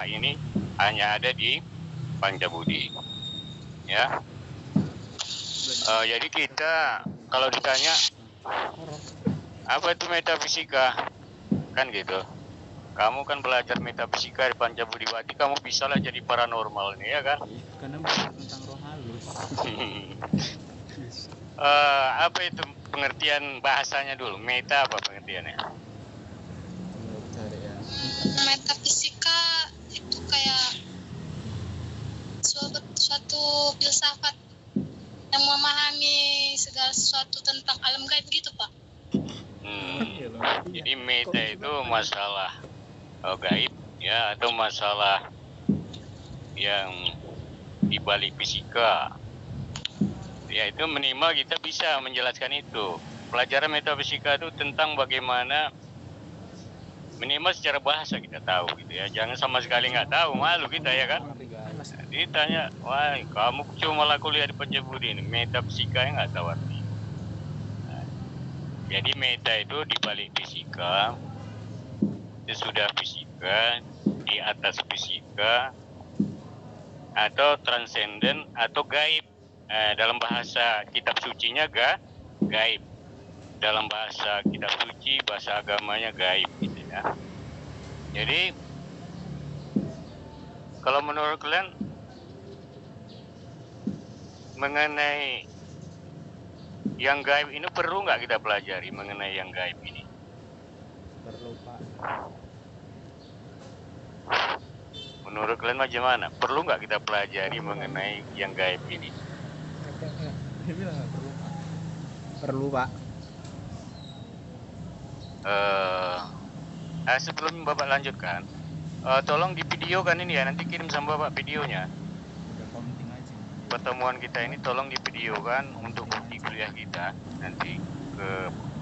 ini hanya ada di Pancabudi, ya. Jadi kita kalau ditanya apa itu metafisika, kan gitu. Kamu kan belajar metafisika di Pancabudi, berarti kamu bisa lah jadi paranormal nih, ya kan? Karena belajar tentang roh halus. Apa itu pengertian bahasanya dulu? Meta apa pengertiannya? Metafisika itu kayak suatu filsafat yang memahami segala sesuatu tentang alam gaib gitu, Pak. Jadi meta itu masalah gaib, ya, atau masalah yang dibalik fisika. Ya, itu minimal kita bisa menjelaskan itu. Pelajaran metafisika itu tentang bagaimana minimal secara bahasa kita tahu gitu ya. Jangan sama sekali nggak tahu, malu kita ya kan. Jadi tanya, wah kamu cuma lah kuliah di Pancabudi ini, metafisika yang nggak tahu arti. Nah, jadi meta itu dibalik fisika, sesudah fisika, di atas fisika, atau transenden atau gaib. Dalam bahasa kitab sucinya gaib. Dalam bahasa kitab suci, bahasa agamanya gaib gitu ya. Jadi kalau menurut kalian mengenai yang gaib ini perlu nggak kita pelajari mengenai yang gaib ini? Perlu, Pak. Menurut kalian bagaimana? Perlu nggak kita pelajari mengenai yang gaib ini? Dia bilang nggak perlu, Pak. Perlu, Pak. Sebelum Bapak lanjutkan, tolong di video kan ini ya, nanti kirim sama Bapak videonya. Udah counting aja. Pertemuan kita ini tolong di video kan untuk bukti kuliah kita nanti ke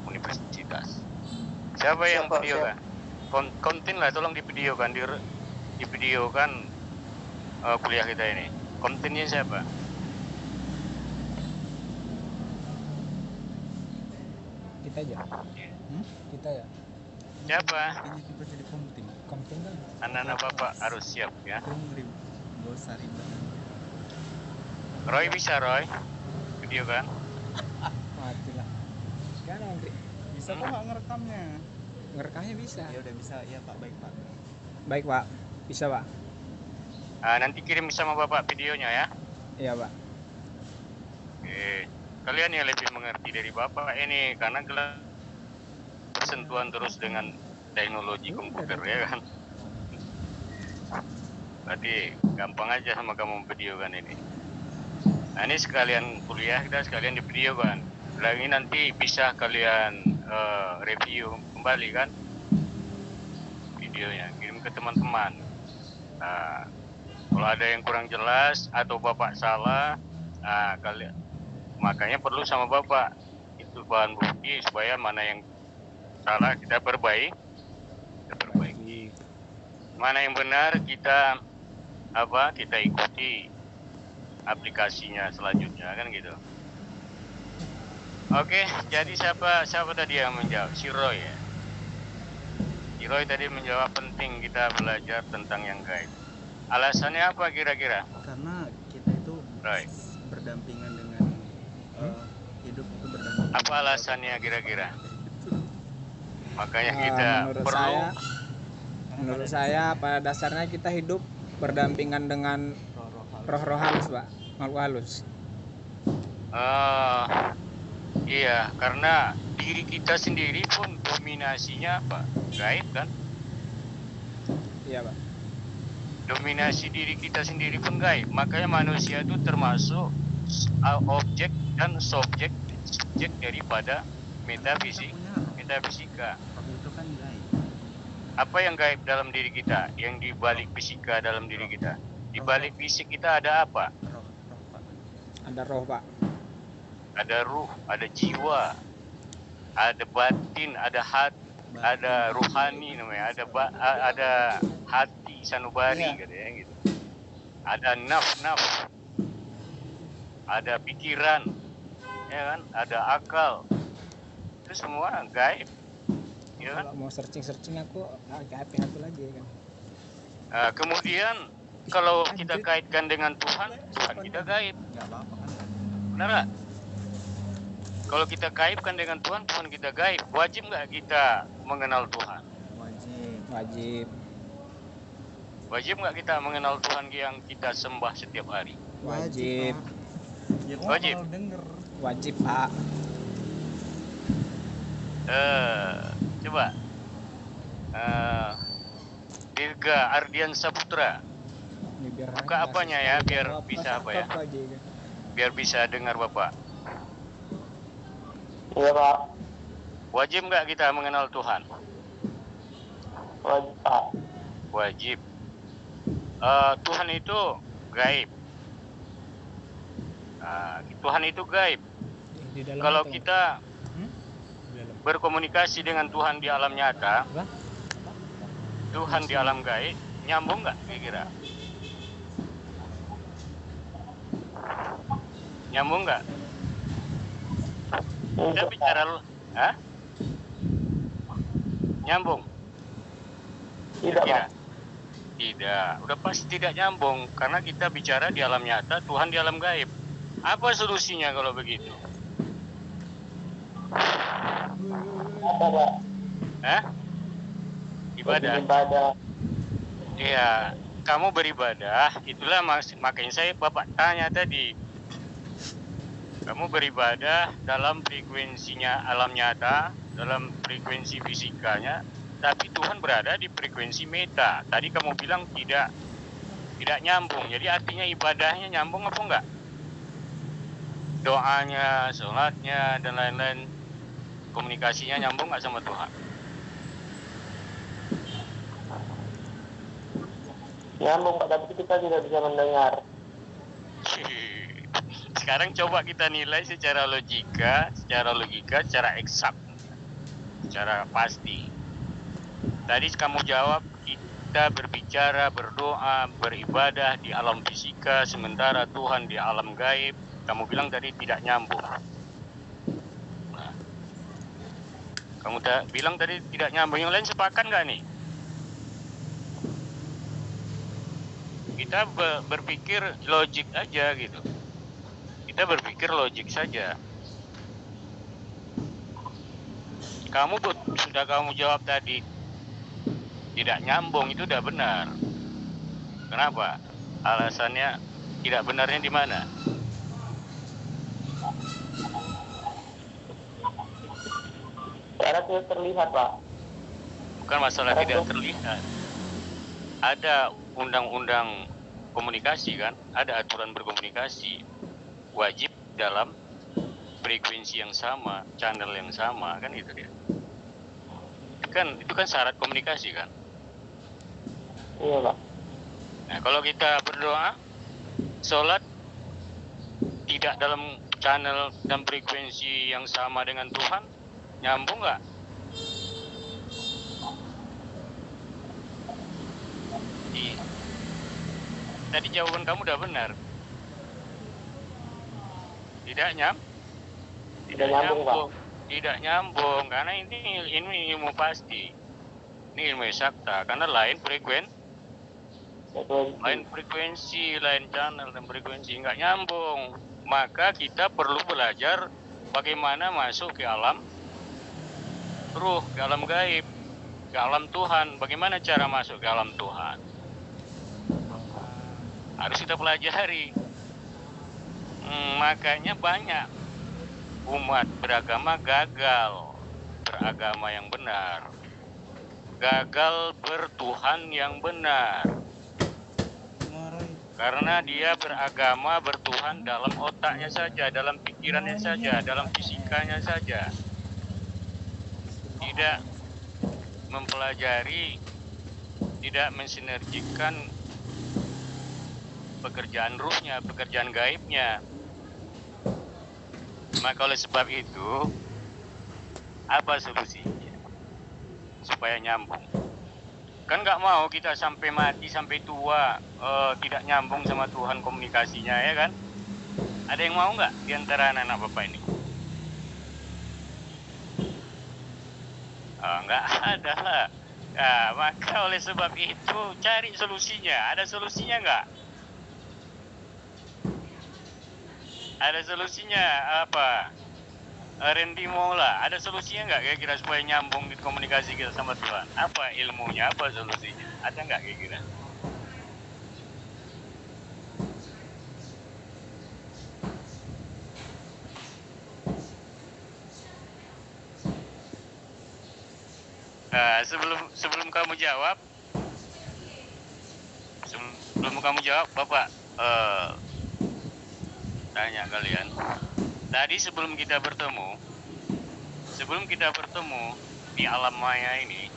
universitas. Siapa yang video kan? Konten lah, tolong di video kan, di video kan kuliah kita ini. Kontennya siapa? Kita aja. Kita ya. Siapa? Kayaknya kita jadi konting. Konten kan. Anak-anak Bapak harus siap ya. Gak usah ribet. Roy bisa, Roy? Video kan? Mati lah. Sekarang Bisa kok nggak ngerekamnya? ngerekamnya bisa. Ya udah bisa, ya Pak, baik Pak. Baik, Pak. Bisa, Pak. Nanti kirim sama Bapak videonya ya. Iya, Pak. Oke. Kalian yang lebih mengerti dari Bapak ini karena kalian bersentuhan terus dengan teknologi komputer ya kan. Berarti gampang aja sama kamu video kan ini. Nah ini sekalian kuliah kita sekalian di video kan. Lagi nanti bisa kalian review kembali kan videonya, kirim ke teman-teman. Nah, kalau ada yang kurang jelas atau Bapak salah, kalian makanya perlu sama Bapak itu bahan bukti supaya mana yang salah kita perbaiki, mana yang benar kita ikuti aplikasinya selanjutnya kan gitu. Oke, jadi siapa tadi yang menjawab? Si Roy ya. Si Roy tadi menjawab penting kita belajar tentang yang gaib. Alasannya apa kira-kira? Karena kita itu Roy, berdampingan dengan hidup itu berdampingan. apa alasannya kira-kira? Makanya kita menurut saya pada dasarnya kita hidup berdampingan dengan roh-roh halus, Pak. Makhluk halus. Iya, karena diri kita sendiri pun dominasinya apa? Gaib kan? Iya, Pak. Dominasi diri kita sendiri pun gaib. Makanya manusia itu termasuk objek dan subjek daripada metafisika. Itu kan gaib. Apa yang gaib dalam diri kita? Yang dibalik fisika dalam diri kita? Di balik fisik kita ada apa? Roh, Pak. Ada roh, Pak. Ada ruh, ada jiwa, ada batin, ada hati, ada ruhani namanya, ada hati sanubari katanya gitu. Ada naf, ada pikiran, ya kan? Ada akal. Itu semua gaib. Ya kan? Kalau mau searching aku HP lagi kan. Kemudian kalau kita kaitkan dengan Tuhan, Tuhan kita gaib. Nggak apa-apa kan? Benar nggak? Kalau kita kaitkan dengan Tuhan, Tuhan kita gaib. Wajib nggak kita mengenal Tuhan? Wajib. Wajib. Wajib nggak kita mengenal Tuhan yang kita sembah setiap hari? Wajib. Pak. Ya, kok Wajib. kalau denger. Wajib, Pak. Coba Dirga Ardian Saputra, Ini biar buka apanya ya, biar bisa apa ya? Biar bisa dengar Bapak. Iya Pak, Wajib nggak kita mengenal Tuhan? wajib Pak. Wajib. Tuhan itu gaib. Tuhan itu gaib. Di dalam Kalau itu. kita Di dalam. berkomunikasi dengan Tuhan di alam nyata, Apa? Tuhan di alam gaib, nyambung nggak kira-kira? Nyambung nggak? Kita Tidak bicara, Pak. nyambung? Tidak Kira-kira? Pak. Tidak, udah pasti tidak nyambung karena kita bicara di alam nyata, Tuhan di alam gaib. Apa solusinya kalau begitu? Apa Pak? Ibadah. Ibadah. Iya, kamu beribadah, itulah makanya saya Bapak tanya tadi. Kamu beribadah dalam frekuensinya alam nyata, dalam frekuensi fisikanya, tapi Tuhan berada di frekuensi meta. Tadi kamu bilang tidak nyambung. Jadi artinya ibadahnya nyambung apa enggak? Doanya, sholatnya, dan lain-lain, komunikasinya nyambung nggak sama Tuhan? Nyambung Pak, tapi kita tidak bisa mendengar. Sekarang coba kita nilai secara logika, secara eksak, secara pasti. Tadi kamu jawab kita berbicara, berdoa, beribadah di alam fisika, sementara Tuhan di alam gaib. Kamu bilang tadi tidak nyambung. Nah, kamu bilang tadi tidak nyambung. Yang lain sepakat nggak nih? Kita berpikir logik aja gitu. Kita berpikir logik saja. Sudah kamu jawab tadi tidak nyambung, itu udah benar. Kenapa? Alasannya tidak benarnya di mana? Karena tidak terlihat Pak. Bukan masalah tidak terlihat. Ada undang-undang komunikasi kan, ada aturan berkomunikasi. Wajib dalam frekuensi yang sama, channel yang sama, kan itu dia. Itu kan syarat komunikasi kan. Iya Pak. Nah, kalau kita berdoa, sholat tidak dalam channel dan frekuensi yang sama dengan Tuhan, nyambung nggak? Tadi jawaban kamu udah benar. Tidak nyambung, Pak. Tidak nyambung karena ini ilmu pasti. Ini ilmu eksakta karena lain frekuensi, lain channel dan frekuensi, nggak nyambung. Maka kita perlu belajar bagaimana masuk ke alam ruh, ke alam gaib, ke alam Tuhan. Bagaimana cara masuk ke alam Tuhan? Harus kita pelajari. Makanya banyak umat beragama gagal beragama yang benar, gagal bertuhan yang benar, karena dia beragama bertuhan dalam otaknya saja, dalam pikirannya saja, dalam fisikanya saja, tidak mempelajari, tidak mensinergikan pekerjaan ruhnya, pekerjaan gaibnya. Maka oleh sebab itu, apa solusinya supaya nyambung? Kan nggak mau kita sampai mati, sampai tua tidak nyambung sama Tuhan komunikasinya, ya kan? Ada yang mau nggak di antara anak-anak Bapak ini? Nggak ada lah. Maka oleh sebab itu cari solusinya. Ada solusinya nggak? Ada solusinya apa? Randy Mola, ada solusinya nggak kira-kira supaya nyambung di komunikasi kita sama Tuhan? Apa ilmunya? Apa solusinya? Ada nggak kira-kira? Sebelum kamu jawab, Bapak tanya kalian. Tadi sebelum kita bertemu di alam maya ini,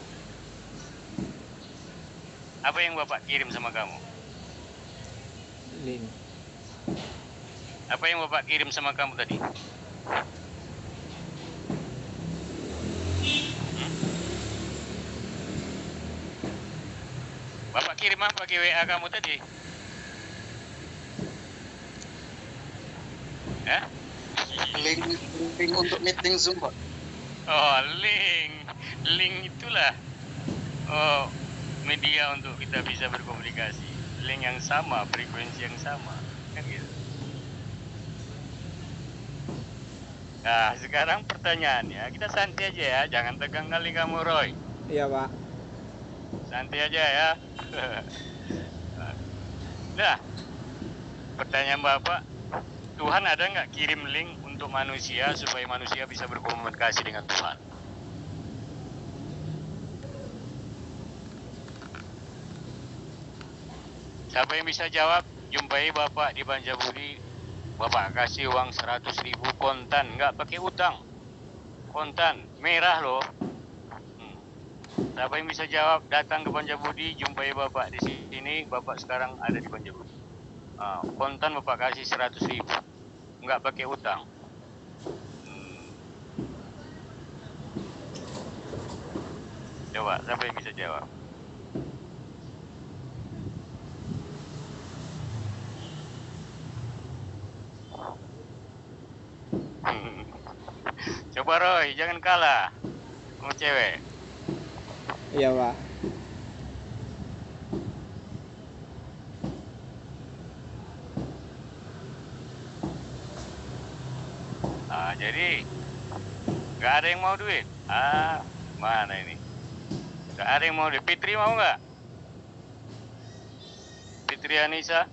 apa yang Bapak kirim sama kamu? Link. Apa yang Bapak kirim sama kamu tadi? Bapak kirim apa pakai WA kamu tadi? Ya? Link untuk meeting Zoom, Pak. Oh, link itulah media untuk kita bisa berkomunikasi. Link yang sama, frekuensi yang sama, kan gitu. Nah, sekarang pertanyaannya, kita santai aja ya, jangan tegang kali kamu, Roy. Iya, Pak. Santai aja ya. Nah, pertanyaan Bapak, Tuhan ada nggak kirim link untuk manusia supaya manusia bisa berkomunikasi dengan Tuhan? Siapa yang bisa jawab? Jumpai Bapak di Banjarbudi, Bapak kasih uang 100.000 kontan, nggak pakai utang. Kontan, merah loh. Siapa yang bisa jawab? Datang ke Banjarbudi, jumpai Bapak di sini. Bapak sekarang ada di Banjarbudi. Kontan Bapak kasih 100.000, nggak pakai utang. Coba, siapa yang bisa jawab? Coba Roy, jangan kalah. Kamu cewek. Iya, Pak. Jadi nggak ada yang mau duit. Mana ini? Nggak ada yang mau duit. Fitri mau nggak? Fitri Anissa?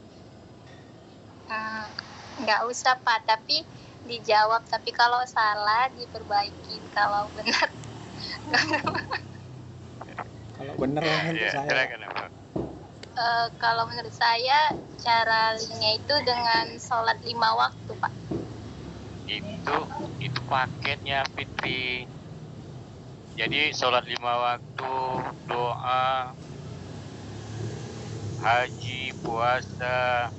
Nggak usah Pak, tapi dijawab. Tapi kalau salah diperbaiki, kalau benar. Kalau bener lah untuk saya. Silakan, Pak. Kalau menurut saya cara linknya itu dengan sholat 5 waktu Pak. Itu paketnya Fitri. Jadi sholat 5 waktu, doa, haji, puasa,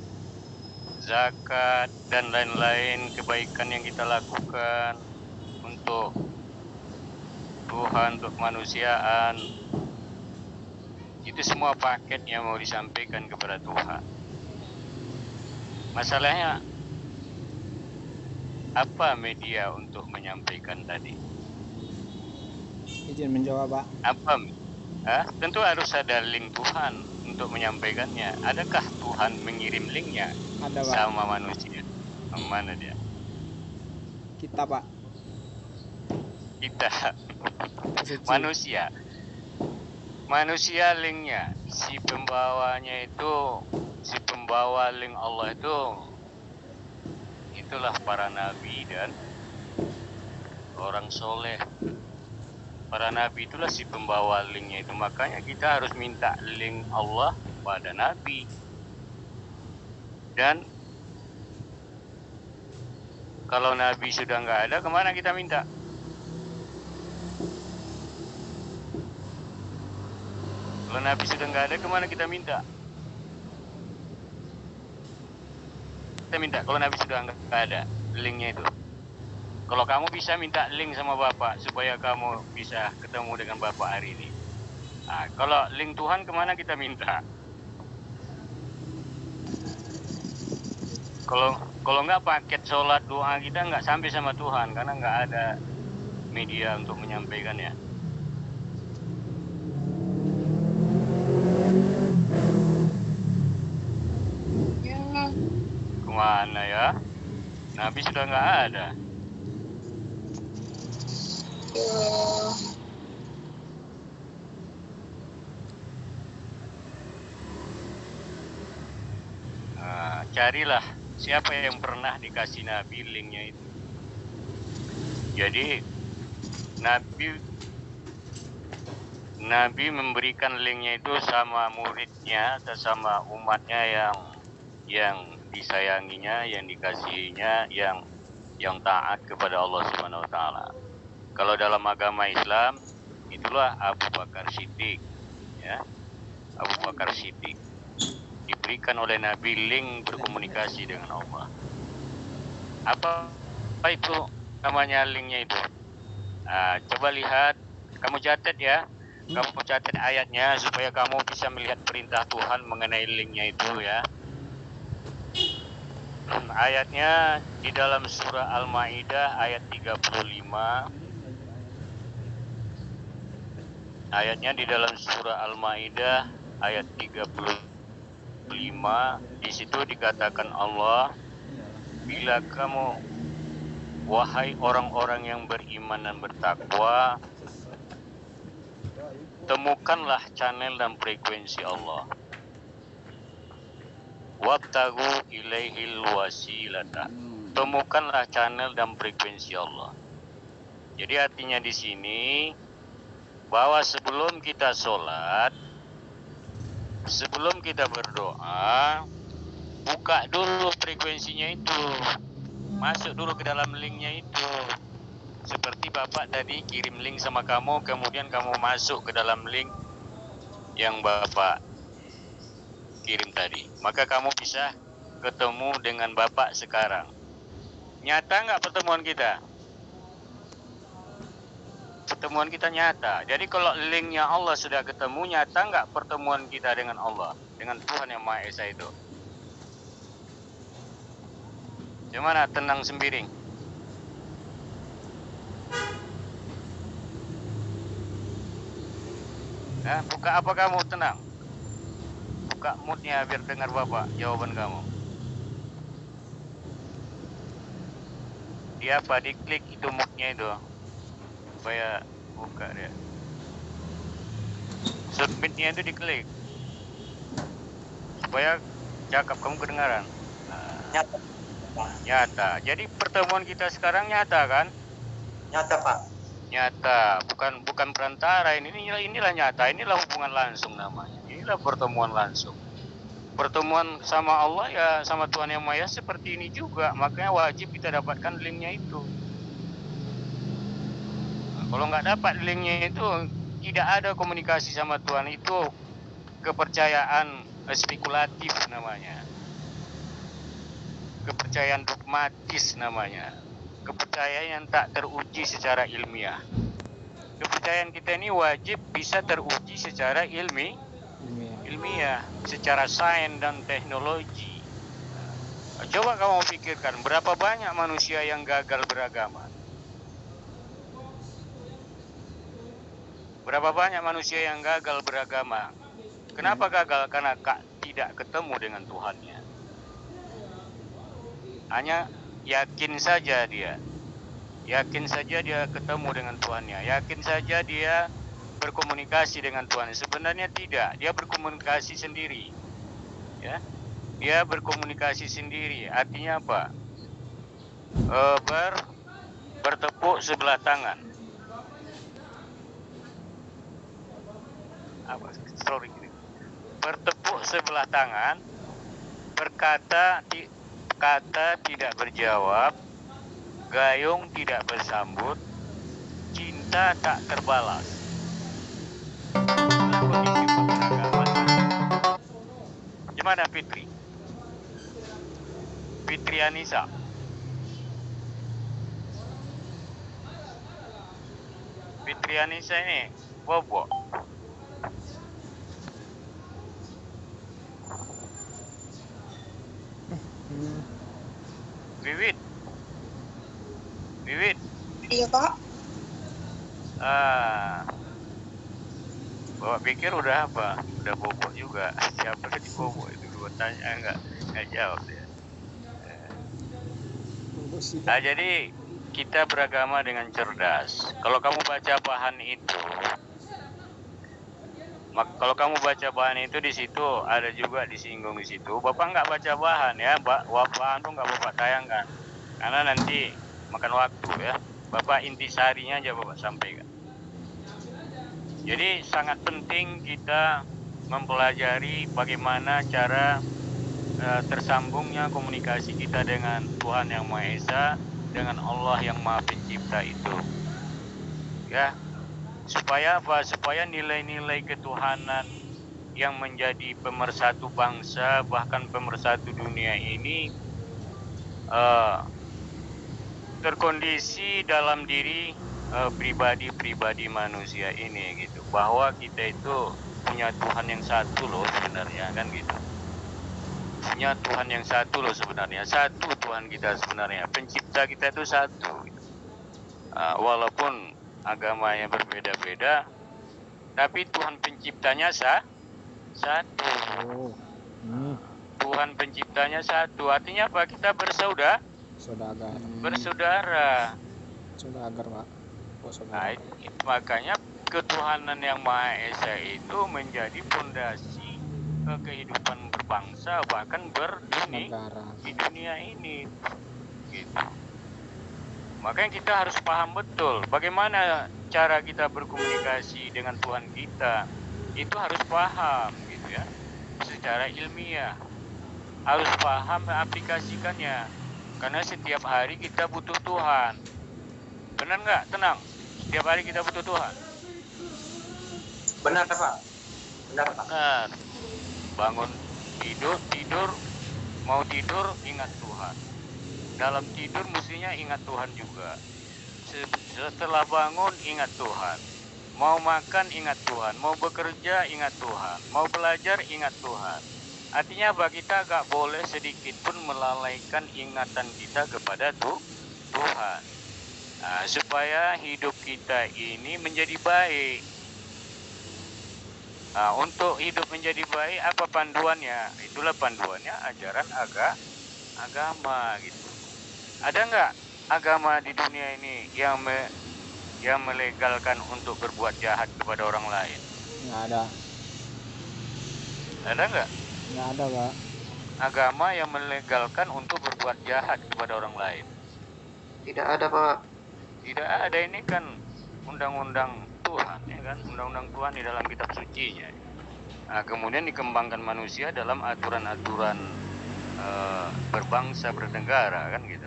zakat, dan lain-lain kebaikan yang kita lakukan untuk Tuhan, untuk kemanusiaan. Itu semua paket yang mau disampaikan kepada Tuhan. Masalahnya apa media untuk menyampaikan tadi? Izin menjawab, Pak. Apa? Tentu harus ada link Tuhan untuk menyampaikannya. Adakah Tuhan mengirim linknya? Ada, Pak. Sama manusia? Mana dia? Kita, Pak. Kita. Suci. Manusia linknya. Si pembawanya itu, si pembawa link Allah itu, itulah para nabi dan orang soleh. Para nabi itulah si pembawa linknya itu. Makanya kita harus minta link Allah pada nabi. Dan kalau nabi sudah nggak ada, kemana kita minta? Kalau nabi sudah nggak ada, kemana kita minta? Kita minta kalau nabi sudah nggak ada linknya itu. Kalau kamu bisa minta link sama Bapak supaya kamu bisa ketemu dengan Bapak hari ini. Kalau link Tuhan kemana kita minta? Kalau nggak paket sholat doa kita nggak sampai sama Tuhan karena nggak ada media untuk menyampaikannya. Mana ya? Nabi sudah nggak ada. Nah, carilah siapa yang pernah dikasih Nabi linknya itu. Jadi Nabi memberikan linknya itu sama muridnya atau sama umatnya yang disayanginya, yang dikasihinya, yang taat kepada Allah Subhanahu wa taala. Kalau dalam agama Islam itulah Abu Bakar Siddiq, ya. Abu Bakar Siddiq diberikan oleh Nabi link berkomunikasi dengan Allah. Apa itu namanya linknya itu? Nah, coba lihat, kamu catat ya. Kamu catat ayatnya supaya kamu bisa melihat perintah Tuhan mengenai linknya itu ya. Ayatnya di dalam surah Al-Maidah ayat 35. Ayatnya di dalam surah Al-Maidah ayat 35. Di situ dikatakan Allah, bila kamu, wahai orang-orang yang beriman dan bertakwa, temukanlah channel dan frekuensi Allah. Wabtagu ilaihil wasilata. Temukanlah channel dan frekuensi Allah. Jadi artinya di sini bahwa sebelum kita sholat, sebelum kita berdoa, buka dulu frekuensinya itu, masuk dulu ke dalam linknya itu. Seperti Bapak tadi kirim link sama kamu, kemudian kamu masuk ke dalam link yang Bapak kirim tadi. Maka kamu bisa ketemu dengan Bapak sekarang. Nyata nggak pertemuan kita? Pertemuan kita nyata. Jadi kalau linknya Allah sudah ketemu, nyata nggak pertemuan kita dengan Allah, dengan Tuhan yang Maha Esa itu? Gimana, tenang sembiring? Nah, buka apa kamu, tenang? Buka moodnya biar dengar Bapak jawaban kamu. Dia apa? Diklik itu moodnya itu supaya buka dia. Submitnya itu diklik supaya cakap kamu kedengaran. Nah, nyata. Jadi pertemuan kita sekarang nyata kan? Nyata, Pak. Nyata, bukan perantara. Inilah nyata. Inilah hubungan langsung namanya. Inilah pertemuan langsung. Pertemuan sama Allah ya, sama Tuhan Yang Maha Esa seperti ini juga. Makanya wajib kita dapatkan linknya itu. Nah, kalau nggak dapat linknya itu, tidak ada komunikasi sama Tuhan itu. Kepercayaan spekulatif namanya. Kepercayaan dogmatis namanya. Kepercayaan yang tak teruji secara ilmiah. Kepercayaan kita ini wajib bisa teruji secara ilmiah, secara sains dan teknologi. Coba kamu pikirkan, berapa banyak manusia yang gagal beragama? Berapa banyak manusia yang gagal beragama? Kenapa gagal? Karena tidak ketemu dengan Tuhannya. Hanya yakin saja dia ketemu dengan Tuhannya, yakin saja dia berkomunikasi dengan Tuhan. Sebenarnya tidak, dia berkomunikasi sendiri, ya. Dia berkomunikasi sendiri. Artinya apa? Bertepuk sebelah tangan. Bertepuk sebelah tangan, berkata kata tidak berjawab, gayung tidak bersambut, cinta tak terbalas. Itulah kondisi keberagaman. Gimana Fitri? Fitri Anissa. Fitri Anissa ini bobo. Wiwit. Iya, Pak. Bapak pikir udah apa? Udah bobo juga. Siapa tadi bobo itu? Dua tanya enggak jawab dia. Nah, jadi kita beragama dengan cerdas. Kalau kamu baca bahan itu, kalau kamu baca bahan itu di situ ada juga disinggung di situ. Bapak nggak baca bahan ya, bahan tuh nggak bapak tayangkan, karena nanti makan waktu ya. Bapak intisarinya aja bapak sampaikan. Jadi sangat penting kita mempelajari bagaimana cara tersambungnya komunikasi kita dengan Tuhan Yang Maha Esa, dengan Allah yang Maha Pencipta itu. Ya, supaya apa? Supaya nilai-nilai ketuhanan yang menjadi pemersatu bangsa, bahkan pemersatu dunia ini terkondisi dalam diri pribadi-pribadi manusia ini gitu. Bahwa kita itu punya Tuhan yang satu loh sebenarnya, kan gitu. Punya Tuhan yang satu loh sebenarnya. Satu Tuhan kita sebenarnya. Pencipta kita itu satu gitu. Walaupun agamanya berbeda-beda, tapi Tuhan penciptanya satu. Tuhan penciptanya satu. Artinya apa? Kita bersaudara. Bersaudara. Pak. Nah, makanya ketuhanan yang Maha Esa itu menjadi fondasi kehidupan berbangsa, bahkan di dunia ini gitu. Makanya kita harus paham betul bagaimana cara kita berkomunikasi dengan Tuhan kita. Itu harus paham gitu ya, secara ilmiah. Harus paham dan aplikasikannya. Karena setiap hari kita butuh Tuhan. Benar nggak? Tenang. Setiap hari kita butuh Tuhan. Benar Pak. Benar. Bangun tidur, mau tidur ingat Tuhan. Dalam tidur mestinya ingat Tuhan juga. Setelah bangun ingat Tuhan. Mau makan ingat Tuhan, mau bekerja ingat Tuhan, mau belajar ingat Tuhan. Artinya bagi kita gak boleh sedikit pun melalaikan ingatan kita kepada Tuhan. Nah, supaya hidup kita ini menjadi baik. Nah, untuk hidup menjadi baik apa panduannya? Itulah panduannya ajaran agama gitu. Ada nggak agama di dunia ini yang melegalkan untuk berbuat jahat kepada orang lain? Nggak ada. Ada nggak? Nggak ada, Pak. Agama yang melegalkan untuk berbuat jahat kepada orang lain? Tidak ada, Pak. Tidak ada, ini kan undang-undang Tuhan, ya kan? Undang-undang Tuhan di dalam kitab sucinya. Nah, kemudian dikembangkan manusia dalam aturan-aturan berbangsa bernegara, kan gitu.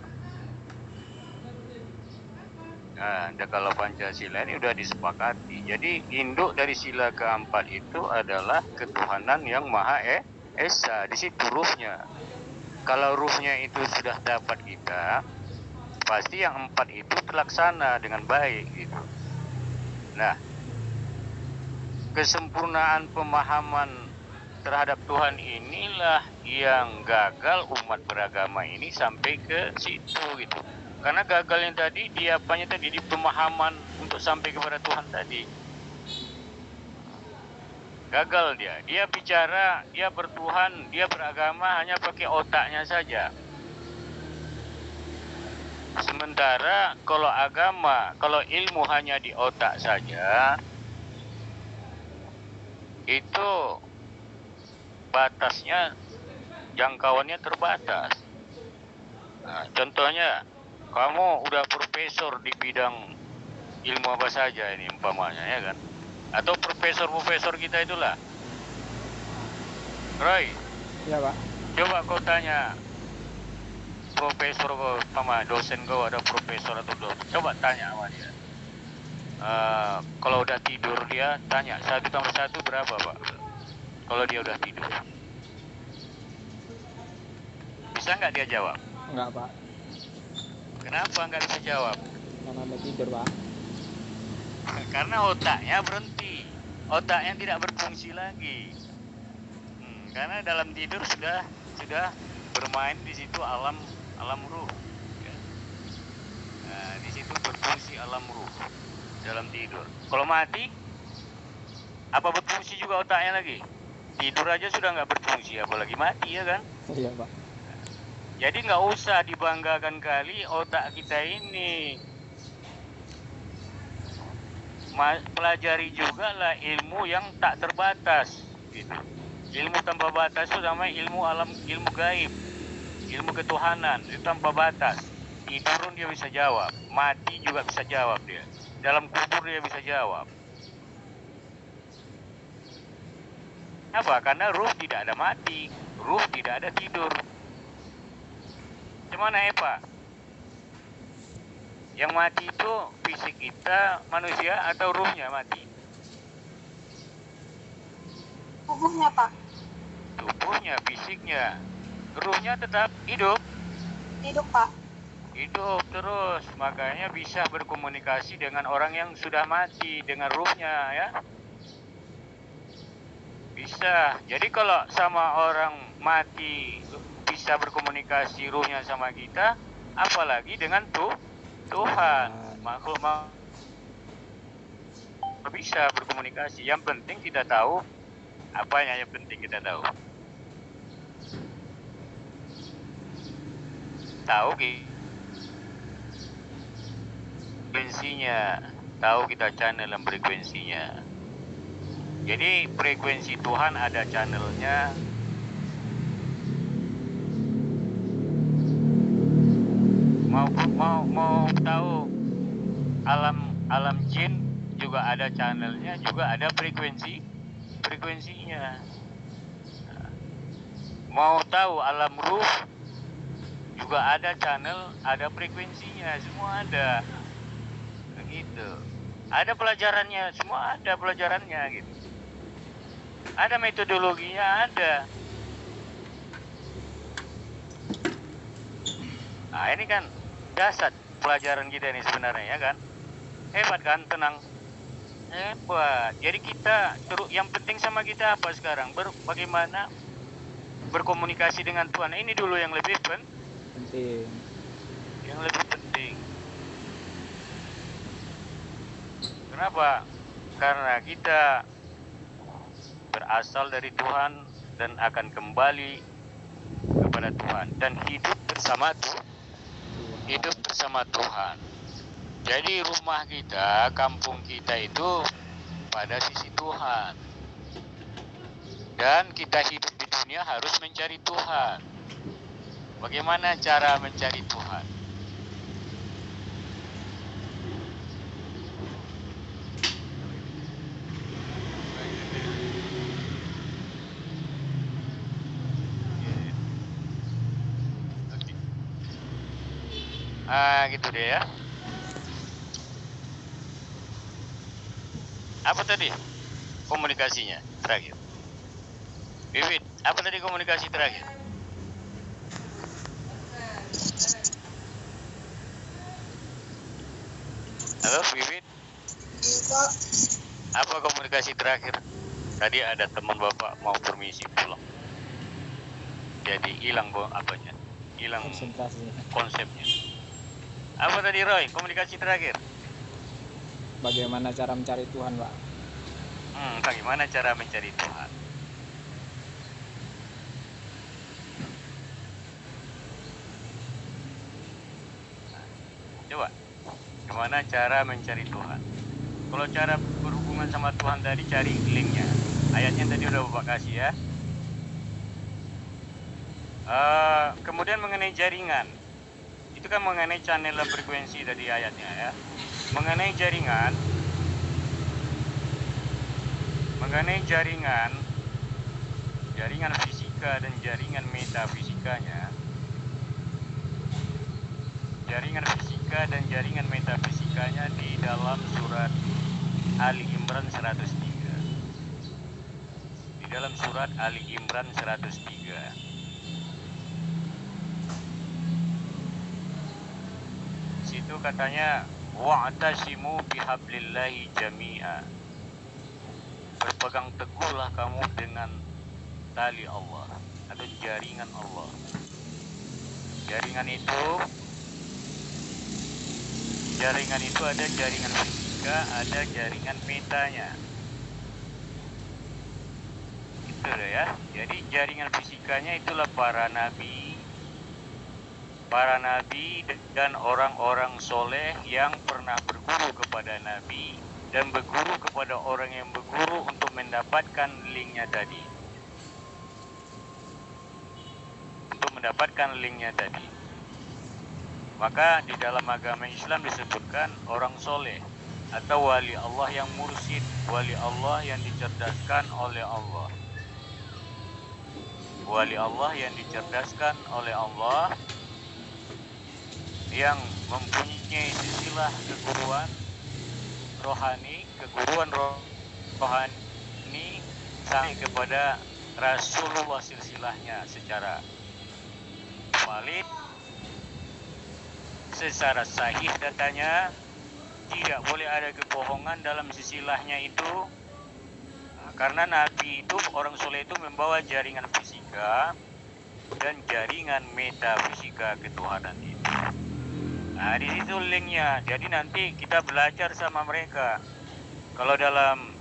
Nah, kalau Pancasila ini udah disepakati. Jadi induk dari sila keempat itu adalah ketuhanan yang Maha Esa. Di situ ruhnya. Kalau ruhnya itu sudah dapat kita, pasti yang empat itu terlaksana dengan baik gitu. Nah, kesempurnaan pemahaman terhadap Tuhan inilah yang gagal umat beragama ini sampai ke situ gitu. Karena gagalnya tadi dia apanya tadi di pemahaman untuk sampai kepada Tuhan tadi. Gagal dia. Dia bicara, dia bertuhan, dia beragama hanya pakai otaknya saja. Sementara kalau agama, kalau ilmu hanya di otak saja, itu batasnya, jangkauannya terbatas. Nah, contohnya, kamu udah profesor di bidang ilmu apa saja ini umpamanya, ya kan? Atau profesor-profesor kita itulah. Roy. Iya, Pak. Coba kau tanya profesor kau, sama dosen kau ada profesor atau dosen. Coba tanya sama dia. Kalau udah tidur dia tanya 1 tambah 1 berapa, Pak? Kalau dia udah tidur. Bisa nggak dia jawab? Enggak, Pak. Kenapa nggak bisa jawab? Karena ada tidur, Pak. Karena otaknya berhenti. Otaknya tidak berfungsi lagi. Karena dalam tidur sudah bermain di situ alam ruh. Ya. Nah, di situ berfungsi alam ruh dalam tidur. Kalau mati, apa berfungsi juga otaknya lagi? Tidur aja sudah nggak berfungsi, apalagi mati, ya kan? Iya, Pak. Jadi nggak usah dibanggakan kali otak kita ini. Pelajari juga lah ilmu yang tak terbatas gitu. Ilmu tanpa batas itu namanya ilmu alam, ilmu gaib, ilmu ketuhanan itu tanpa batas. Tidur dia bisa jawab, mati juga bisa jawab dia, dalam kubur dia bisa jawab. Apa? Karena ruh tidak ada mati, ruh tidak ada tidur. Cuman apa? Yang mati itu fisik kita manusia atau ruhnya mati? Tubuhnya, Pak. Tubuhnya, fisiknya. Ruhnya tetap hidup. Hidup, Pak. Hidup terus. Makanya bisa berkomunikasi dengan orang yang sudah mati, dengan ruhnya ya. Bisa. Jadi kalau sama orang mati bisa berkomunikasi ruhnya sama kita, apalagi dengan Tuhan, makhluk bisa berkomunikasi. Yang penting kita tahu apanya, yang penting kita tahu frekuensinya, tahu kita channel dan frekuensinya. Jadi frekuensi Tuhan ada channelnya. Mau tahu alam jin juga ada channelnya, juga ada frekuensinya. Mau tahu alam ruh juga ada channel, ada frekuensinya, semua ada. Begitu. Ada pelajarannya, semua ada pelajarannya gitu. Ada metodologinya, ada. Nah, ini kan dasar pelajaran kita ini sebenarnya ya kan. Hebat kan, tenang. Hebat. Jadi kita yang penting sama kita apa sekarang? Bagaimana berkomunikasi dengan Tuhan. Ini dulu yang lebih penting. Yang lebih penting. Kenapa? Karena kita berasal dari Tuhan dan akan kembali kepada Tuhan dan hidup bersama Tuhan. Jadi rumah kita, kampung kita itu pada sisi Tuhan. Dan kita hidup di dunia harus mencari Tuhan. Bagaimana cara mencari Tuhan? Gitu deh ya. Apa tadi komunikasinya terakhir? Bibit, apa tadi komunikasi terakhir? Halo Bibit? Apa komunikasi terakhir? Tadi ada teman bapak mau permisi pulang. Jadi hilang apanya? Hilang konsepnya. Apa tadi Roy? Komunikasi terakhir? Bagaimana cara mencari Tuhan, Pak? Bagaimana cara mencari Tuhan? Coba, gimana cara mencari Tuhan? Kalau cara berhubungan sama Tuhan tadi, cari linknya. Ayatnya tadi udah Bapak kasih ya. Kemudian mengenai jaringan, itu kan mengenai channel frekuensi tadi ayatnya ya. Mengenai jaringan fisika dan jaringan metafisikanya. Jaringan fisika dan jaringan metafisikanya di dalam surat Ali Imran 103. Di dalam surat Ali Imran 103. Situ katanya wa'tasimu bihablillahi jami'a. Berpegang teguhlah kamu dengan tali Allah atau jaringan Allah. Jaringan itu ada jaringan fisika, ada jaringan metanya. Itu ya. Jadi jaringan fisikanya itulah para nabi, para nabi dan orang-orang soleh yang pernah berguru kepada nabi dan berguru kepada orang yang berguru untuk mendapatkan linknya tadi. Maka di dalam agama Islam disebutkan orang soleh atau wali Allah yang mursyid, wali Allah yang dicerdaskan oleh Allah. Wali Allah yang dicerdaskan oleh Allah, yang mempunyai silsilah keguruan rohani sampai kepada Rasulullah silsilahnya secara valid, secara sahih datanya, tidak boleh ada kebohongan dalam silsilahnya itu. Karena Nabi itu, orang soleh itu membawa jaringan fisika dan jaringan metafisika ketuhanan itu. Nah, di situ linknya. Jadi nanti kita belajar sama mereka. Kalau dalam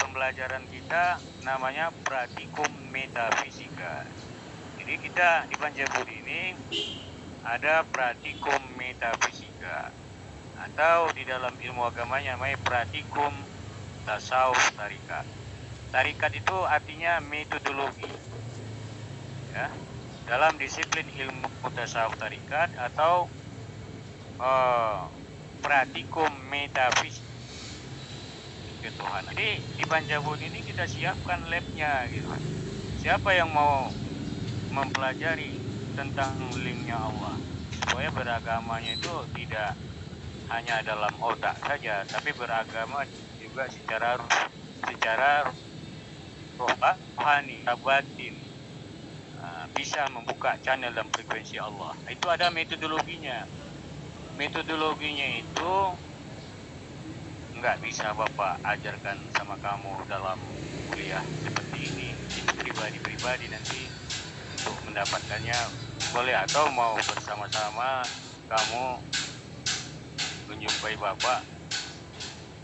pembelajaran kita namanya praktikum metafisika. Jadi kita di Panjabudi ini ada praktikum metafisika, atau di dalam ilmu agamanya namanya praktikum tasawuf tarikat. Tarikat itu artinya metodologi, ya, dalam disiplin ilmu tasawuf tarikat atau praktikum metafisika ketuhanan. Jadi di Panjabudi ini kita siapkan labnya gitu. Siapa yang mau mempelajari tentang linknya Allah, supaya beragamanya itu tidak hanya dalam otak saja, tapi beragama juga secara rohani, batin, bisa membuka channel dan frekuensi Allah. Itu ada metodologinya. Metodologinya itu nggak bisa Bapak ajarkan sama kamu dalam kuliah seperti ini. Itu pribadi nanti untuk mendapatkannya boleh, atau mau bersama-sama kamu menjumpai Bapak.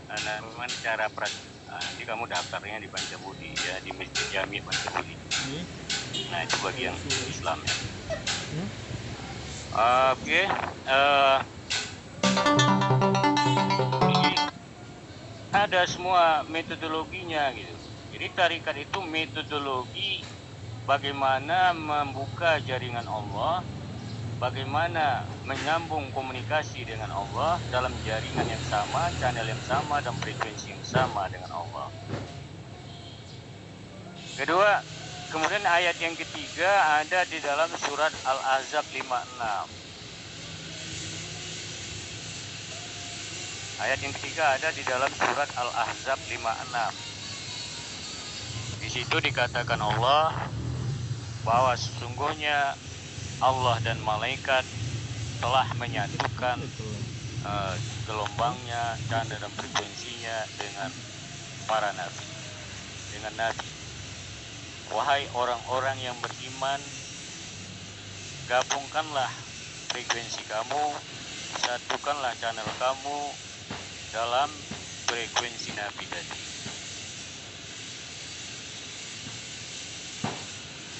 Nah, memang cara nanti kamu daftarnya di Panjabudi, ya, di Masjid Jami Panjabudi. Nah, itu bagian Islam ya. Oke. Ada semua metodologinya gitu. Jadi tarikat itu metodologi bagaimana membuka jaringan Allah, bagaimana menyambung komunikasi dengan Allah dalam jaringan yang sama, channel yang sama, dan frekuensi yang sama dengan Allah. Kedua, kemudian ayat yang ketiga ada di dalam surat Al-Ahzab 56. Ayat yang ketiga ada di dalam surat Al-Ahzab 56. Di situ dikatakan Allah bahwa sesungguhnya Allah dan malaikat telah menyatukan gelombangnya dan frekuensinya dengan para nabi, dengan nabi. Wahai orang-orang yang beriman, gabungkanlah frekuensi kamu, satukanlah channel kamu dalam frekuensi nabi tadi.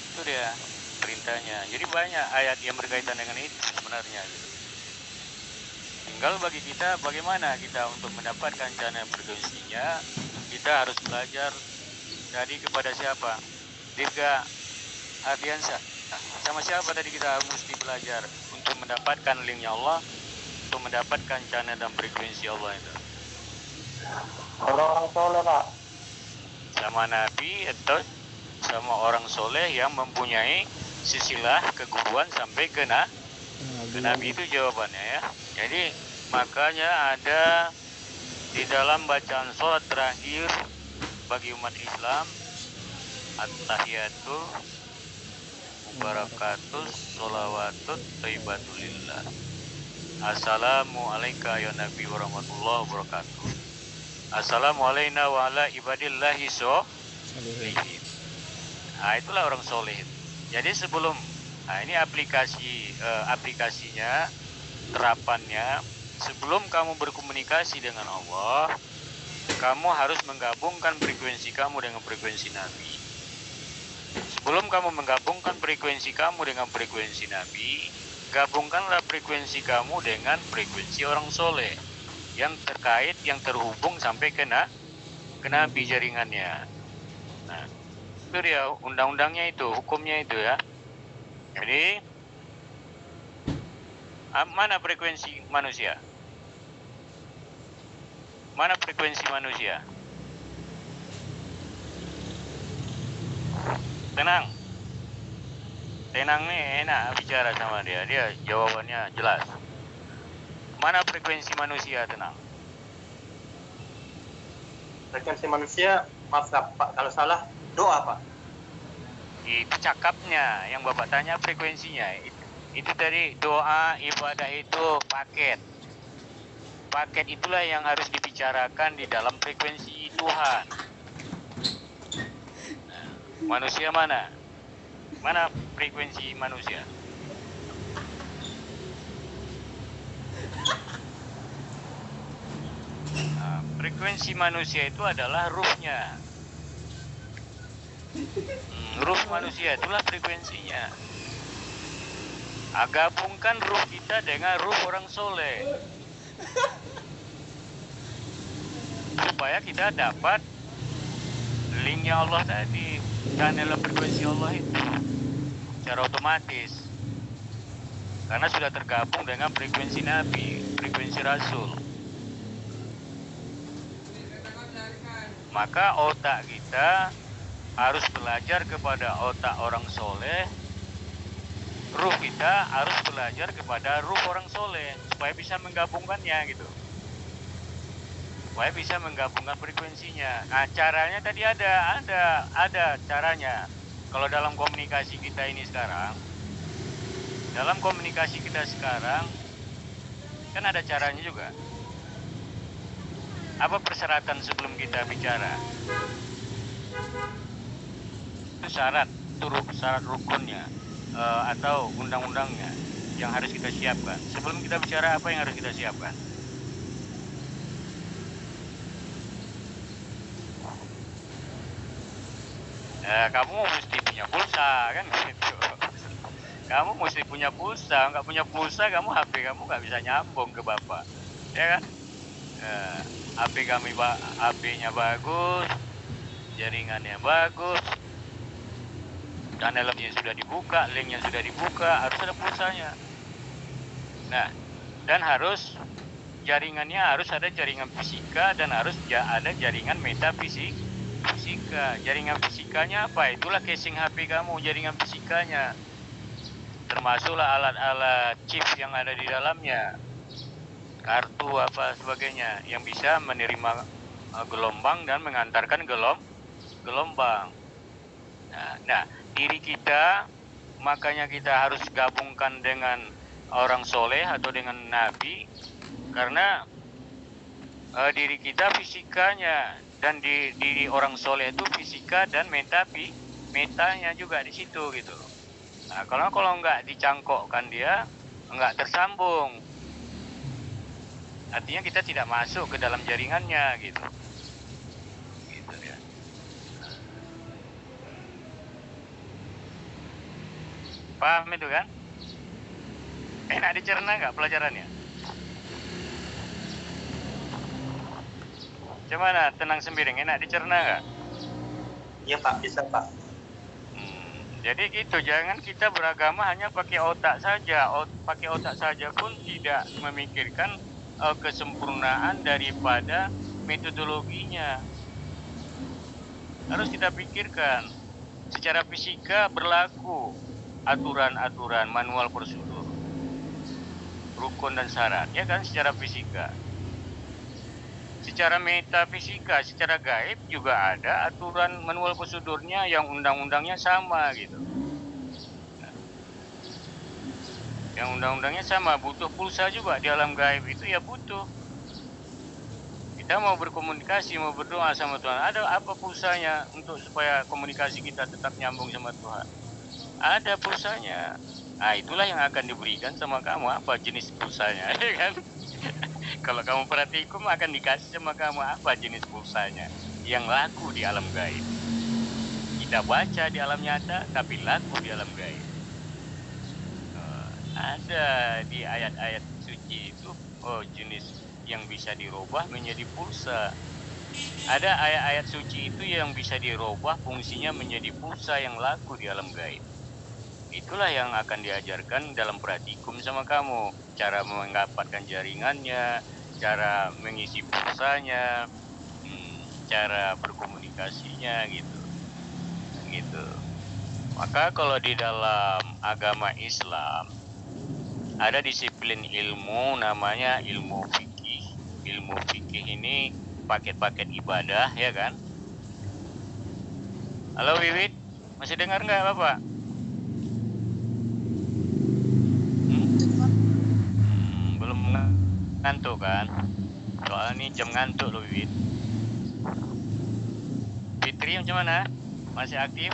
Itu dia perintahnya. Jadi banyak ayat yang berkaitan dengan itu sebenarnya gitu. Tinggal bagi kita bagaimana kita untuk mendapatkan channel frekuensinya. Kita harus belajar dari kepada siapa? Dirga Ardiansa. Sama siapa tadi kita mesti belajar untuk mendapatkan linknya Allah, untuk mendapatkan channel dan frekuensi Allah itu? Orang-orang soleh, Pak. Sama Nabi atau sama orang soleh yang mempunyai silsilah keguruan sampai ke Nabi, itu jawabannya ya. Jadi makanya ada di dalam bacaan sholat terakhir bagi umat Islam, at-tahiyatul mubarakatus sholawatut thayyibatulillah. Assalamu alayka ya Nabi warahmatullahi wabarakatuh. Assalamu alayna wa ala ibadillahi sholihin. Nah, itulah orang soleh. Jadi sebelum, ini aplikasinya, terapannya, sebelum kamu berkomunikasi dengan Allah, kamu harus menggabungkan frekuensi kamu dengan frekuensi Nabi. sebelum kamu menggabungkan frekuensi kamu dengan frekuensi Nabi, gabungkanlah frekuensi kamu dengan frekuensi orang soleh yang terkait, yang terhubung sampai ke Nabi jaringannya. Nah, itu dia undang-undangnya itu, hukumnya itu ya. Jadi mana frekuensi manusia? Mana frekuensi manusia? Tenang. Tenang nih, enak bicara sama dia. Dia jawabannya jelas. Mana frekuensi manusia, tenang? Frekuensi manusia, maaf Pak, kalau salah doa Pak. Itu cakapnya, yang Bapak tanya frekuensinya. Itu dari doa, ibadah itu paket. Paket itulah yang harus dibicarakan di dalam frekuensi Tuhan. Nah, manusia mana? Mana frekuensi manusia? Nah, frekuensi manusia itu adalah ruhnya. Ruh manusia itulah frekuensinya. Gabungkan ruh kita dengan ruh orang soleh, supaya kita dapat linknya Allah tadi, channel frekuensi Allah itu secara otomatis, karena sudah tergabung dengan frekuensi Nabi, frekuensi Rasul. Maka otak kita harus belajar kepada otak orang soleh, ruh kita harus belajar kepada ruh orang soleh, supaya bisa menggabungkannya gitu, supaya bisa menggabungkan frekuensinya. Nah, caranya tadi ada caranya. Kalau dalam komunikasi kita ini sekarang, kan ada caranya juga. Apa persyaratan sebelum kita bicara? Itu syarat rukunnya atau undang-undangnya yang harus kita siapkan. Sebelum kita bicara, apa yang harus kita siapkan? Kamu mesti punya pulsa kan gitu. Kamu mesti punya pulsa. Nggak punya pulsa, HP kamu nggak bisa nyambung ke Bapak, ya kan? HP-nya bagus, jaringannya bagus, channelnya sudah dibuka, linknya sudah dibuka, harus ada pulsanya. Nah, dan harus jaringannya harus ada jaringan fisika dan harus ada jaringan metafisika. Jaringan fisikanya apa? Itulah casing HP kamu, jaringan fisikanya. Termasuklah alat-alat chip yang ada di dalamnya, kartu apa sebagainya yang bisa menerima gelombang dan mengantarkan gelombang. Nah, diri kita, makanya kita harus gabungkan dengan orang soleh atau dengan Nabi, karena diri kita fisikanya, dan di diri orang soleh itu fisika dan metanya juga di situ gitu. Nah, kalau nggak dicangkokkan dia nggak tersambung, artinya kita tidak masuk ke dalam jaringannya gitu. Gitu ya. Paham itu kan? Enak dicerna nggak pelajarannya? Gimana? Tenang sembiring, enak dicerna nggak? Iya Pak, bisa Pak. Jadi gitu, jangan kita beragama hanya pakai otak saja. Pakai otak saja pun tidak memikirkan kesempurnaan daripada metodologinya. Harus kita pikirkan. Secara fisika berlaku aturan-aturan, manual prosedur, rukun dan syarat, ya kan, secara fisika. Secara metafisika, secara gaib juga ada aturan manual prosedurnya yang undang-undangnya sama gitu. Yang undang-undangnya sama, butuh pulsa juga di alam gaib itu ya butuh. Kita mau berkomunikasi, mau berdoa sama Tuhan, ada apa pulsanya untuk supaya komunikasi kita tetap nyambung sama Tuhan? Ada pulsanya. Nah, itulah yang akan diberikan sama kamu, apa jenis pulsanya, ya kan? Kalau kamu praktikum akan dikasih sama kamu apa jenis pulsanya yang laku di alam gaib. kita baca di alam nyata tapi laku di alam gaib. Ada di ayat-ayat suci itu jenis yang bisa dirubah menjadi pulsa. Ada ayat-ayat suci itu yang bisa dirubah fungsinya menjadi pulsa yang laku di alam gaib. Itulah yang akan diajarkan dalam praktikum sama kamu. Cara mendapatkan jaringannya, cara mengisi pulsanya, cara berkomunikasinya gitu. Maka kalau di dalam agama Islam ada disiplin ilmu namanya ilmu fikih. Ilmu fikih ini paket-paket ibadah, ya kan? Halo Wiwit, masih dengar nggak Bapak? Belum ngantuk kan? Soalnya ini jam ngantuk loh Wiwit. Fitri macam mana? Masih aktif?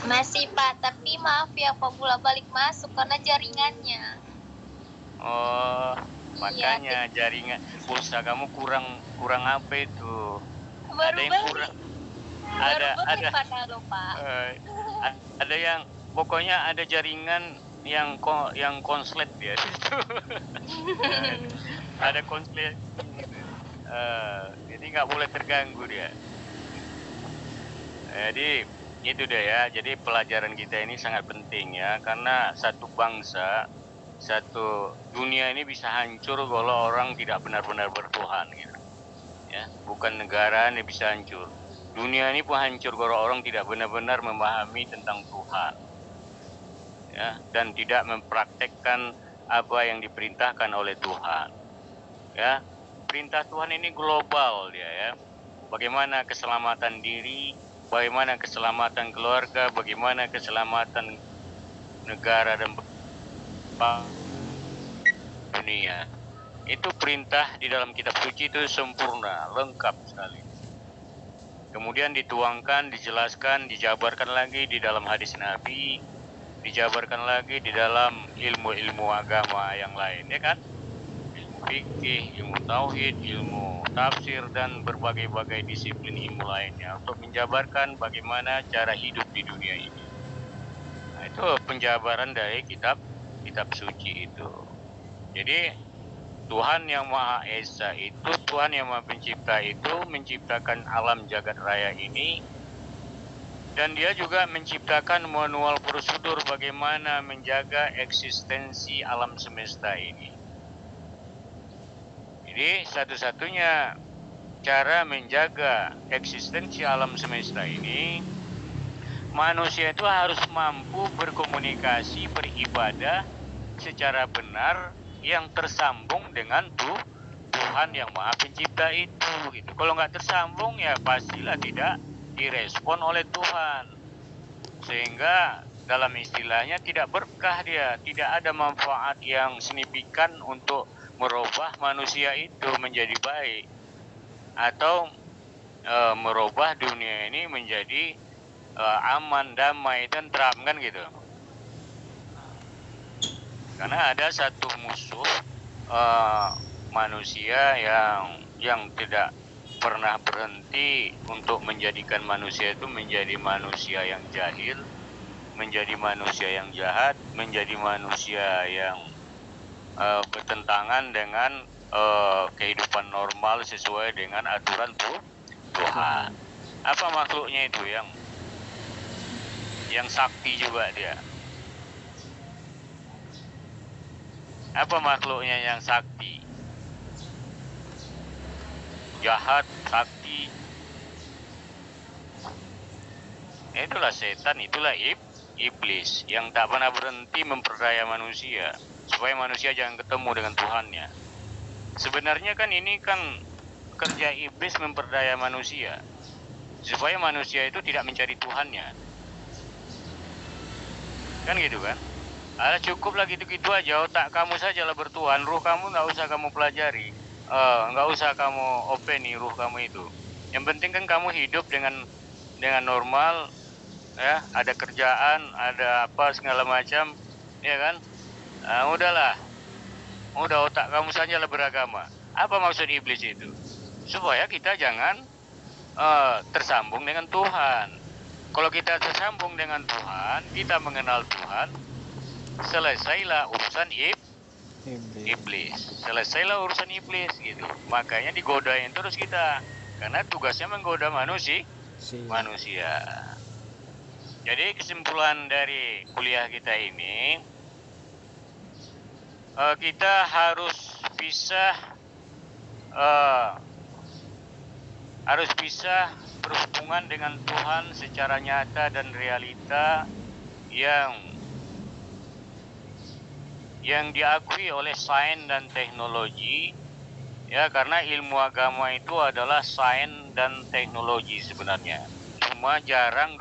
Masih Pak, tapi maaf ya Pak, bolak-balik masuk karena jaringannya. Oh, makanya jaringan pulsa kamu kurang apa itu? Baru ada yang balik. kurang. Baru Ada padahal Pak. ada yang pokoknya ada jaringan yang konslet ya. Ada konslet. Jadi nggak boleh terganggu dia. Jadi itu deh ya. Jadi pelajaran kita ini sangat penting ya, karena satu bangsa, satu dunia ini bisa hancur kalau orang tidak benar-benar bertuhan gitu. Ya, bukan negara ini bisa hancur. Dunia ini pun hancur kalau orang tidak benar-benar memahami tentang Tuhan. Ya, dan tidak mempraktekkan apa yang diperintahkan oleh Tuhan. Ya, perintah Tuhan ini global dia ya. Bagaimana keselamatan diri, bagaimana keselamatan keluarga, bagaimana keselamatan negara dan dunia. Itu perintah di dalam kitab suci itu sempurna, lengkap sekali. Kemudian dituangkan, dijelaskan, dijabarkan lagi di dalam hadis Nabi, dijabarkan lagi di dalam ilmu-ilmu agama yang lain, ya kan? Ilmu fikih, ilmu tauhid, ilmu tafsir, dan berbagai-bagai disiplin ilmu lainnya untuk menjabarkan bagaimana cara hidup di dunia ini. Nah, itu penjabaran dari kitab suci itu. Jadi Tuhan yang Maha Esa itu, Tuhan yang Maha Pencipta itu menciptakan alam jagat raya ini, dan dia juga menciptakan manual prosedur bagaimana menjaga eksistensi alam semesta ini. Jadi satu-satunya cara menjaga eksistensi alam semesta ini, manusia itu harus mampu berkomunikasi, beribadah secara benar yang tersambung dengan Tuhan yang Maha Pencipta itu gitu. Kalau nggak tersambung ya pastilah tidak direspon oleh Tuhan, sehingga dalam istilahnya tidak berkah dia, tidak ada manfaat yang signifikan untuk merubah manusia itu menjadi baik atau merubah dunia ini menjadi aman, damai, tentram kan gitu. Karena ada satu musuh manusia yang tidak pernah berhenti untuk menjadikan manusia itu menjadi manusia yang jahil, menjadi manusia yang jahat, menjadi manusia yang bertentangan dengan kehidupan normal sesuai dengan aturan Tuhan. Apa makhluknya itu yang sakti juga dia? Apa makhluknya yang sakti? Jahat, sakti. Itulah setan, itulah iblis yang tak pernah berhenti memperdaya manusia supaya manusia jangan ketemu dengan Tuhannya. Sebenarnya kan ini kan kerja iblis memperdaya manusia supaya manusia itu tidak mencari Tuhannya. Kan gitu kan? Cukuplah gitu-gitu aja, otak kamu sajalah bertuhan, ruh kamu nggak usah kamu pelajari, nggak usah kamu openi ruh kamu itu. Yang penting kan kamu hidup dengan normal, ya, ada kerjaan, ada apa segala macam, ya kan? Udahlah, udah otak kamu sajalah beragama. Apa maksud iblis itu? Supaya kita jangan tersambung dengan Tuhan. Kalau kita tersambung dengan Tuhan, kita mengenal Tuhan, selesailah urusan iblis. Selesailah urusan iblis gitu. Makanya digodain terus kita, karena tugasnya menggoda manusia. Jadi kesimpulan dari kuliah kita ini, kita harus bisa berhubungan dengan Tuhan secara nyata dan realita yang diakui oleh sains dan teknologi, ya, karena ilmu agama itu adalah sains dan teknologi sebenarnya. Cuma jarang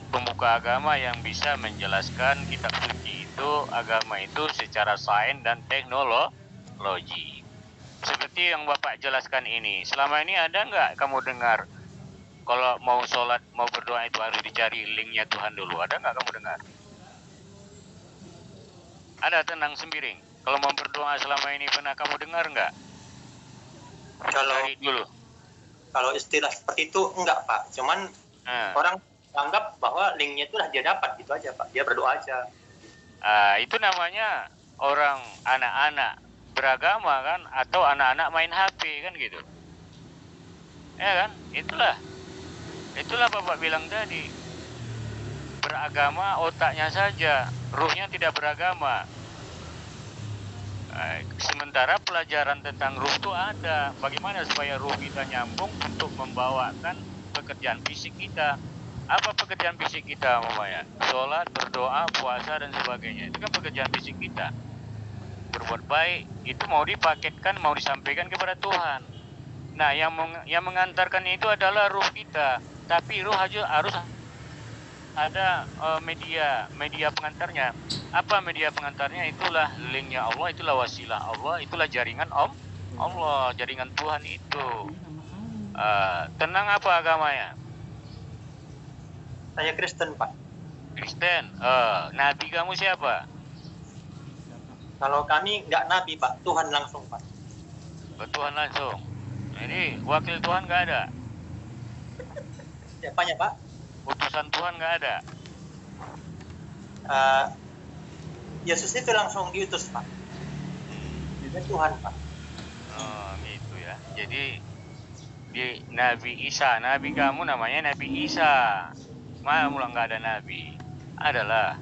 pembuka agama yang bisa menjelaskan kitab suci itu, agama itu secara sains dan teknologi. Seperti yang Bapak jelaskan ini, selama ini ada nggak kamu dengar kalau mau sholat, mau berdoa itu harus dicari linknya Tuhan dulu? Ada nggak kamu dengar? Ada, tenang sembiring. Kalau mau berdoa selama ini pernah kamu dengar nggak? Cari dulu. Kalau istilah seperti itu enggak, Pak. Cuman orang anggap bahwa linknya itu lah dia dapat gitu aja, Pak. Dia berdoa aja. Itu namanya orang anak-anak beragama kan, atau anak-anak main HP kan gitu, ya kan? Itulah Bapak bilang tadi, beragama otaknya saja, ruhnya tidak beragama. Sementara pelajaran tentang ruh itu ada, bagaimana supaya ruh kita nyambung untuk membawakan pekerjaan fisik kita. Apa pekerjaan fisik kita, mamanya? Sholat, berdoa, puasa dan sebagainya. Itu kan pekerjaan fisik kita. Berbuat baik itu mau dipaketkan, mau disampaikan kepada Tuhan. Nah, yang mengantarkan itu adalah ruh kita, tapi ruh aja harus ada media pengantarnya. Apa media pengantarnya? Itulah linknya Allah, itulah wasilah Allah, itulah jaringan Allah, jaringan Tuhan itu. Tenang, apa agamanya? Saya Kristen, Pak. Kristen. Nabi kamu siapa? Kalau kami nggak nabi, Pak, Tuhan langsung, Pak. Tuhan langsung. Ini wakil Tuhan nggak ada? Siapanya, Pak? Utusan Tuhan nggak ada? Yesus itu langsung diutus, Pak. Dia Tuhan, Pak. Oh, gitu ya. Jadi di Nabi Isa, nabi kamu namanya Nabi Isa. Mana mula nggak ada nabi? Adalah.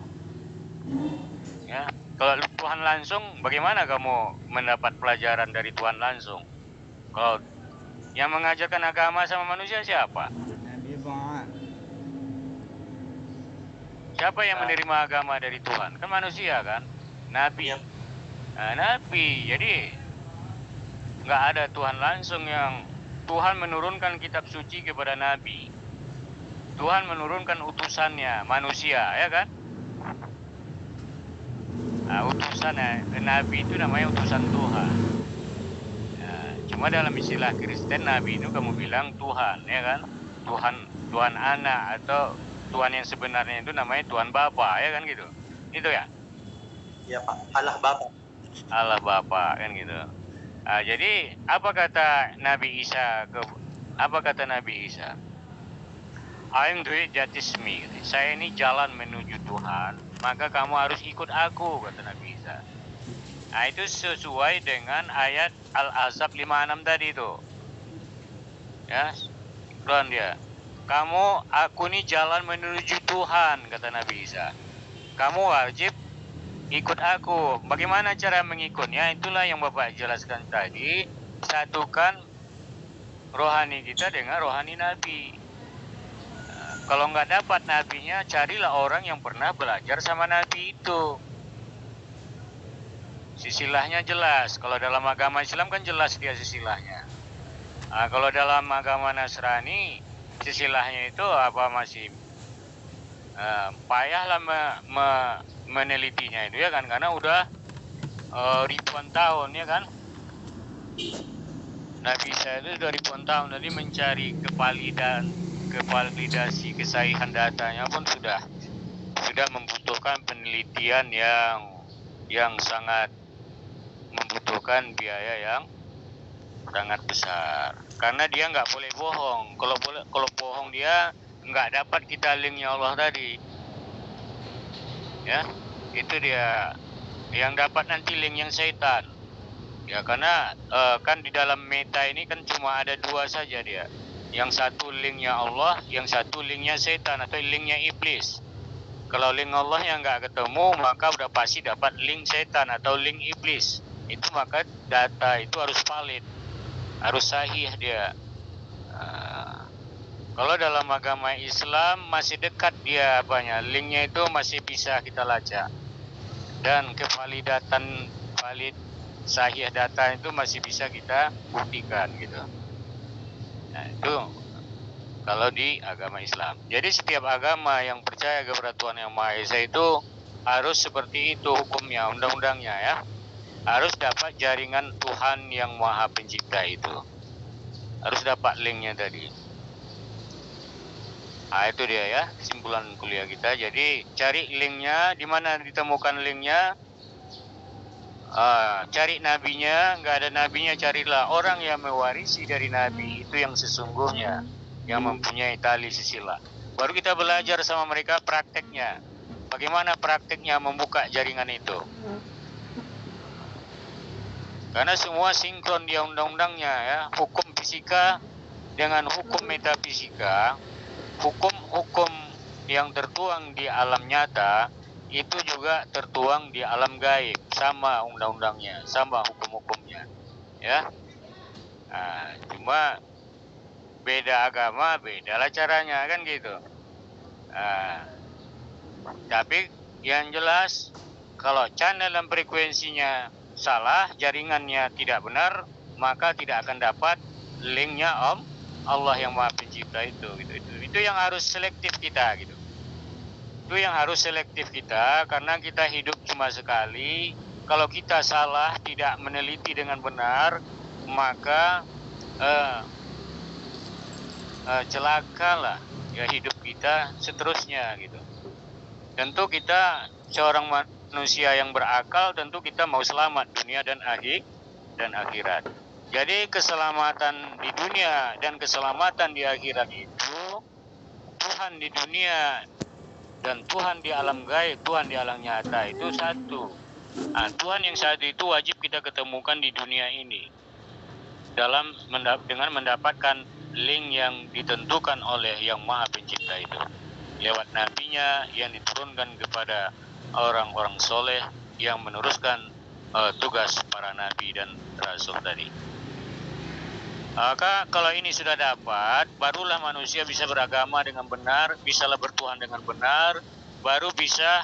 Ya. Kalau Tuhan langsung, bagaimana kamu mendapat pelajaran dari Tuhan langsung? Kalau yang mengajarkan agama sama manusia siapa? Siapa yang menerima agama dari Tuhan? Kan manusia kan? Nabi. Nabi. Jadi nggak ada Tuhan langsung yang Tuhan menurunkan kitab suci kepada Nabi. Tuhan menurunkan utusannya, manusia, ya kan? Utusan Nabi itu namanya utusan Tuhan. Cuma dalam istilah Kristen, Nabi itu kamu bilang Tuhan, ya kan? Tuhan anak, atau Tuhan yang sebenarnya itu namanya Tuhan Bapa, ya kan gitu? Itu ya? Iya, Pak. Allah Bapa. Allah Bapa, kan gitu. Jadi apa kata Nabi Isa? Apa kata Nabi Isa? Aing duit jatismi. Saya ini jalan menuju Tuhan, maka kamu harus ikut aku, kata Nabi Isa. Nah, itu sesuai dengan ayat Al-Ahzab 56 tadi itu. Ya, pelan dia. Aku ini jalan menuju Tuhan, kata Nabi Isa. Kamu wajib ikut aku. Bagaimana cara mengikutnya? Itulah yang Bapak jelaskan tadi. Satukan rohani kita dengan rohani Nabi. Kalau nggak dapat nabinya, carilah orang yang pernah belajar sama nabi itu. Sisilahnya jelas. Kalau dalam agama Islam kan jelas dia sisilahnya. Kalau dalam agama Nasrani, sisilahnya itu apa masih payahlah menelitinya itu, ya kan? Karena udah ribuan tahun, ya kan? Nabi Isa itu sudah ribuan tahun, jadi mencari kevalidasi kesahihan datanya pun sudah membutuhkan penelitian yang sangat membutuhkan biaya sangat besar. Karena dia nggak boleh bohong. Kalau bohong dia nggak dapat kita linknya Allah tadi. Ya, itu dia yang dapat nanti link yang setan. Ya, karena kan di dalam meta ini kan cuma ada dua saja dia. Yang satu linknya Allah, yang satu linknya setan atau linknya iblis. Kalau link Allah yang nggak ketemu, maka udah pasti dapat link setan atau link iblis. Itu maka data itu harus valid, harus sahih dia. Kalau dalam agama Islam masih dekat dia apanya, linknya itu masih bisa kita lacak. Dan kevalidatan sahih data itu masih bisa kita buktikan gitu. Nah, itu kalau di agama Islam. Jadi setiap agama yang percaya kepada Tuhan Yang Maha Esa itu harus seperti itu hukumnya, undang-undangnya ya. Harus dapat jaringan Tuhan Yang Maha Pencipta itu. Harus dapat linknya tadi. Nah, itu dia ya kesimpulan kuliah kita. Jadi cari linknya, di mana ditemukan linknya. Cari nabinya, nggak ada nabinya, carilah orang yang mewarisi dari nabi, itu yang sesungguhnya, yang mempunyai tali silsilah. Baru kita belajar sama mereka prakteknya, bagaimana prakteknya membuka jaringan itu. Karena semua sinkron dia undang-undangnya ya, hukum fisika dengan hukum metafisika, hukum-hukum yang tertuang di alam nyata itu juga tertuang di alam gaib, sama undang-undangnya, sama hukum-hukumnya, ya. Nah, cuma beda agama, bedalah caranya kan gitu. Tapi yang jelas, kalau channel dan frekuensinya salah, jaringannya tidak benar, maka tidak akan dapat linknya Allah Yang Maha Pencipta itu. Itu yang harus selektif kita gitu. Itu yang harus selektif kita, karena kita hidup cuma sekali. Kalau kita salah, tidak meneliti dengan benar, maka celakalah ya hidup kita seterusnya gitu. Tentu kita seorang manusia yang berakal, tentu kita mau selamat dunia dan akhirat. Jadi keselamatan di dunia dan keselamatan di akhirat itu Tuhan di dunia dan Tuhan di alam gaib, Tuhan di alam nyata itu satu. Nah, Tuhan yang satu itu wajib kita ketemukan di dunia ini dengan mendapatkan link yang ditentukan oleh Yang Maha Pencipta itu lewat nabinya yang diturunkan kepada orang-orang soleh yang meneruskan tugas para nabi dan rasul tadi. Maka kalau ini sudah dapat, barulah manusia bisa beragama dengan benar, bisalah bertuhan dengan benar, baru bisa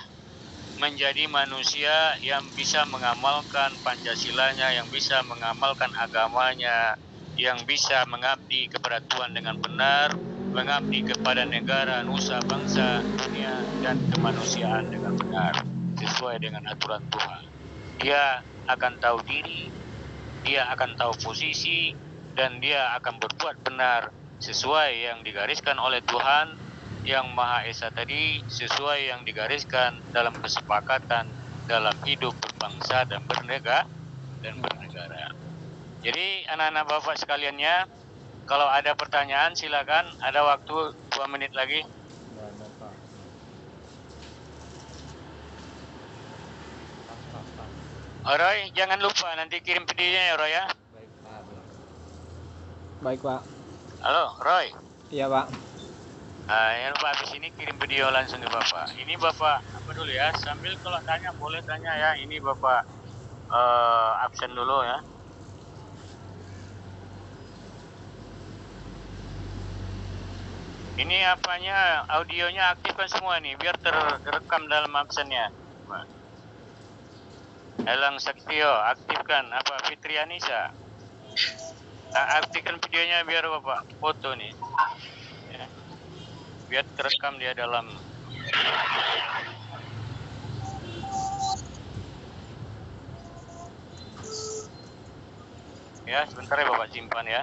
menjadi manusia yang bisa mengamalkan Pancasilanya, yang bisa mengamalkan agamanya, yang bisa mengabdi kepada Tuhan dengan benar, mengabdi kepada negara, nusa, bangsa, dunia, dan kemanusiaan dengan benar, sesuai dengan aturan Tuhan. Dia akan tahu diri, dia akan tahu posisi, dan dia akan berbuat benar sesuai yang digariskan oleh Tuhan Yang Maha Esa tadi, sesuai yang digariskan dalam kesepakatan dalam hidup berbangsa dan bernegara. Jadi anak-anak Bapak sekaliannya, kalau ada pertanyaan silakan, ada waktu 2 menit lagi. Roy, jangan lupa nanti kirim videonya ya Roy ya. Baik Pak. Halo Roy. Iya Pak. Yang lupa habis ini kirim video langsung ke Bapak. Ini Bapak apa dulu ya, sambil kalau tanya boleh tanya ya. Ini Bapak absen dulu ya. Ini apanya, audionya aktifkan semua nih biar terekam dalam absennya. Elang Saktio aktifkan, apa Fitri Anissa aktifkan videonya biar Bapak foto nih ya. Biar terekam dia dalam ya. Sebentar ya Bapak simpan ya.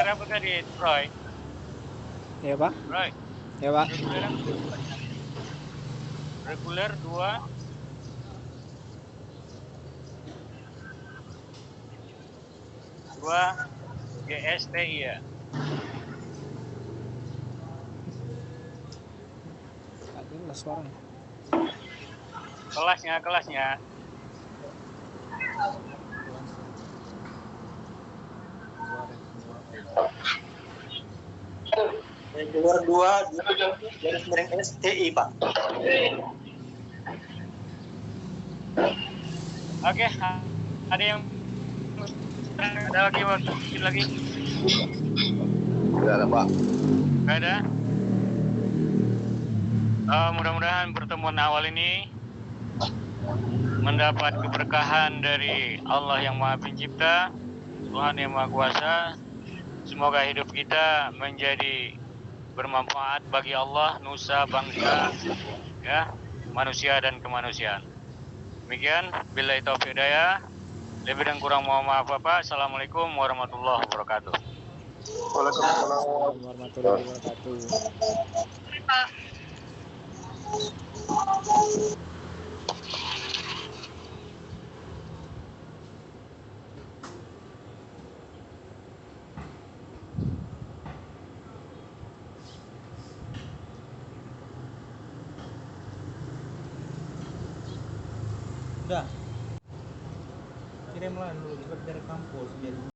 apa tadi, Roy? Ya Pak. Roy, Ya Pak. reguler 2 GSTI ya. Tak jelas suaranya. Kelasnya. Reguler 2 garis miring STI, Pak. Oke, ada yang ada lagi lagi? Tidak ada, Pak. Nggak ada. Mudah-mudahan pertemuan awal ini mendapat keberkahan dari Allah yang Maha Pencipta, Tuhan yang Maha Kuasa. Semoga hidup kita menjadi bermanfaat bagi Allah, nusa, bangsa, ya, manusia dan kemanusiaan. Demikian, billahi taufiq hidayah. Lebih dan kurang mohon maaf Bapak. Assalamualaikum warahmatullahi wabarakatuh. Waalaikumsalam. Warahmatullahi wabarakatuh. Pak. Udah. Kirimlah dulu, kita dari kampus biar